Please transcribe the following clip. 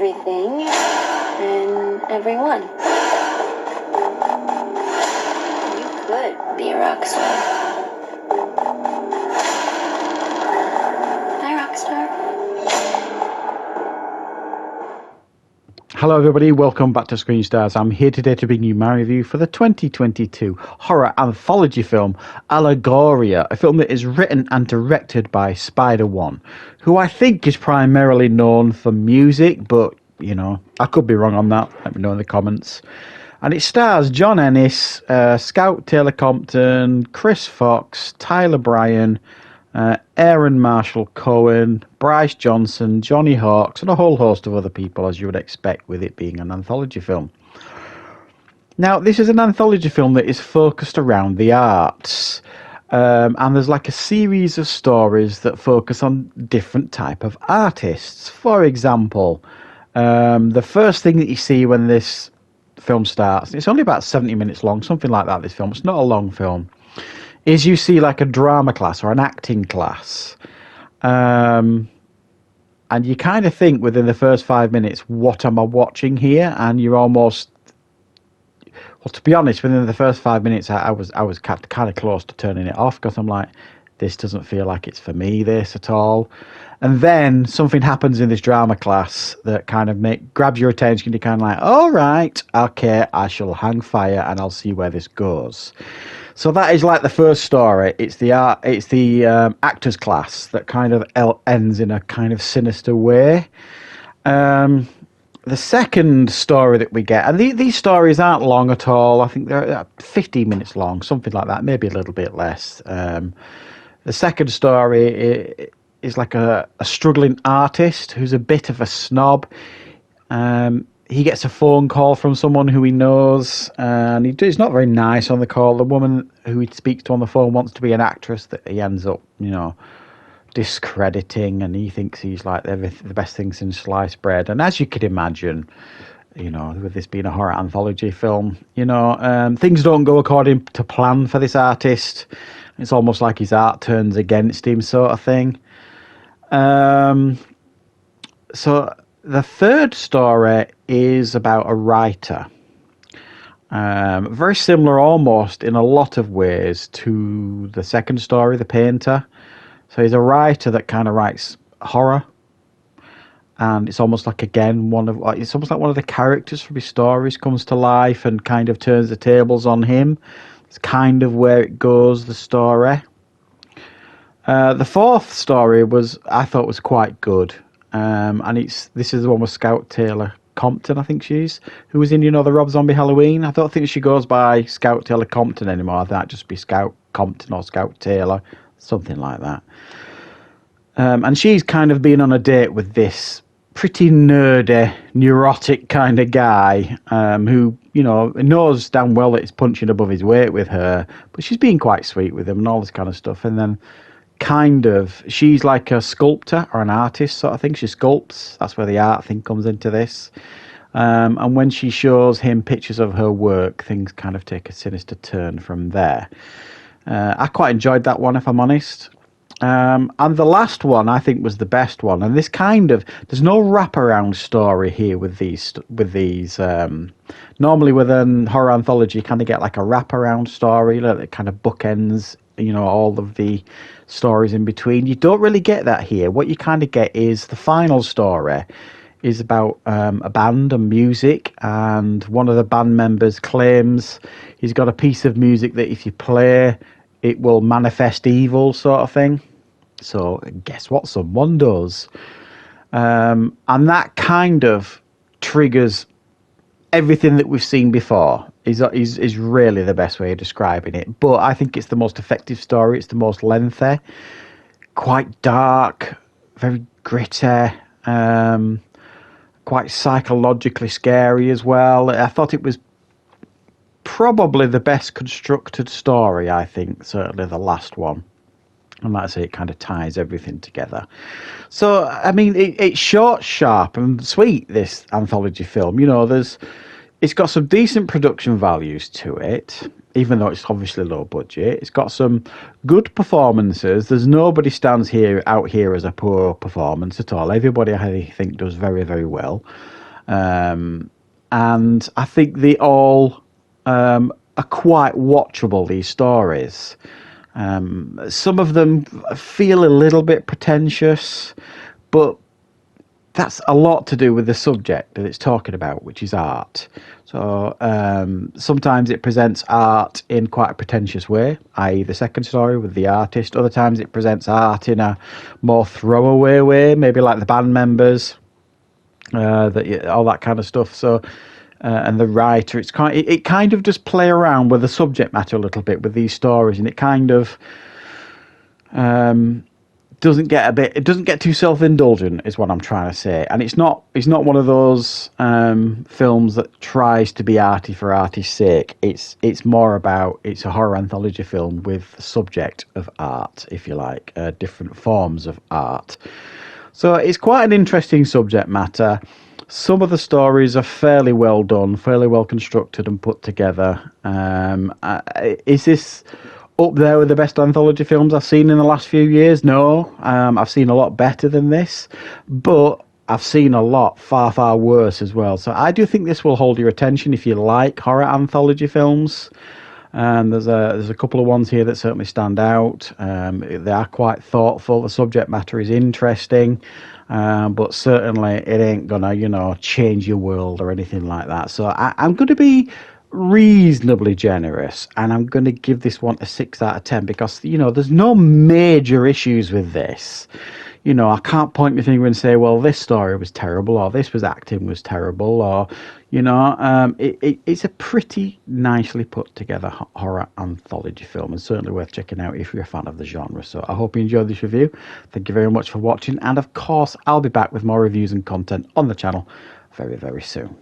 everything and everyone. You could be a rock star. Hi, rock star. Hello everybody, welcome back to Screenstars. I'm here today to bring you my review for the 2022 horror anthology film Allegoria, a film that is written and directed by Spider-One, who I think is primarily known for music, but, you know, I could be wrong on that. Let me know in the comments. And it stars John Ennis, Scout Taylor Compton, Chris Fox, Tyler Bryan, Aaron Marshall Cohen, Bryce Johnson, Johnny Hawkes, and a whole host of other people, as you would expect with it being an anthology film. Now, this is an anthology film that is focused around the arts, and there's like a series of stories that focus on different type of artists. For example, the first thing that you see when this film starts, it's only about 70 minutes long, something like that, this film, it's not a long film, is you see like a drama class or an acting class. And you kind of think within the first 5 minutes, what am I watching here? And you're almost, well, to be honest, within the first 5 minutes, I was kind of close to turning it off because I'm like, this doesn't feel like it's for me, this at all. And then something happens in this drama class that kind of grabs your attention. You're kind of like, all right, okay, I shall hang fire and I'll see where this goes. So that is like the first story. It's the actors class that kind of ends in a kind of sinister way. The second story that we get, and these stories aren't long at all. I think they're 15 minutes long, something like that, maybe a little bit less. The second story is like a struggling artist who's a bit of a snob. He gets a phone call from someone who he knows, and he's not very nice on the call. The woman who he speaks to on the phone wants to be an actress that he ends up, you know, discrediting, and he thinks he's like the best thing since sliced bread. And as you could imagine, you know, with this being a horror anthology film, you know, things don't go according to plan for this artist. It's almost like his art turns against him, sort of thing. So the third story is about a writer. Very similar almost in a lot of ways to the second story, The Painter. So he's a writer that kind of writes horror. And it's almost like, again, it's almost like one of the characters from his stories comes to life and kind of turns the tables on him. It's kind of where it goes, the story. The fourth story I thought was quite good. And this is the one with Scout Taylor Compton, I think who was in, you know, the Rob Zombie Halloween. I don't think she goes by Scout Taylor Compton anymore. I think that'd just be Scout Compton or Scout Taylor, something like that. And she's kind of been on a date with this pretty nerdy, neurotic kind of guy who, you know, knows damn well that he's punching above his weight with her, but she's being quite sweet with him and all this kind of stuff. And then she's like a sculptor or an artist sort of thing. She sculpts. That's where the art thing comes into this. And when she shows him pictures of her work, things kind of take a sinister turn from there. I quite enjoyed that one, if I'm honest. And the last one I think was the best one. And this there's no wraparound story here with these. Normally with a horror anthology, you kind of get like a wraparound story that kind of bookends, you know, all of the stories in between. You don't really get that here. What you kind of get is the final story is about a band and music, and one of the band members claims he's got a piece of music that if you play, it will manifest evil, sort of thing. So guess what? Someone does. And that kind of triggers everything that we've seen before. Is really the best way of describing it. But I think it's the most effective story. It's the most lengthy, quite dark, very gritty, quite psychologically scary as well. I thought it was probably the best constructed story, I think, certainly the last one. And like I say, it kind of ties everything together. So, I mean, it's short, sharp, and sweet, this anthology film. You know, it's got some decent production values to it, even though it's obviously low budget. It's got some good performances. There's nobody stands out here as a poor performance at all. Everybody, I think, does very, very well. And I think they all are quite watchable, these stories. Some of them feel a little bit pretentious, but that's a lot to do with the subject that it's talking about, which is art. So sometimes it presents art in quite a pretentious way, i.e. the second story with the artist. Other times it presents art in a more throwaway way, maybe like the band members, all that kind of stuff. So and the writer, it kind of just play around with the subject matter a little bit with these stories, and it kind of doesn't get too self-indulgent, is what I'm trying to say. And it's not one of those films that tries to be arty for arty's sake. It's more about, it's a horror anthology film with the subject of art, if you like, different forms of art. So it's quite an interesting subject matter. Some of the stories are fairly well done, fairly well constructed and put together. Is this up there with the best anthology films I've seen in the last few years? No, I've seen a lot better than this, but I've seen a lot far, far worse as well. So I do think this will hold your attention if you like horror anthology films. There's a couple of ones here that certainly stand out. They are quite thoughtful. The subject matter is interesting, but certainly it ain't gonna, change your world or anything like that. So I'm going to be reasonably generous, and I'm going to give this one a 6 out of 10 because there's no major issues with this. I can't point my finger and say, well, this story was terrible, or this acting was terrible, or it's a pretty nicely put together horror anthology film, and certainly worth checking out if you're a fan of the genre. So I hope you enjoyed this review. Thank you very much for watching, and of course I'll be back with more reviews and content on the channel very, very soon.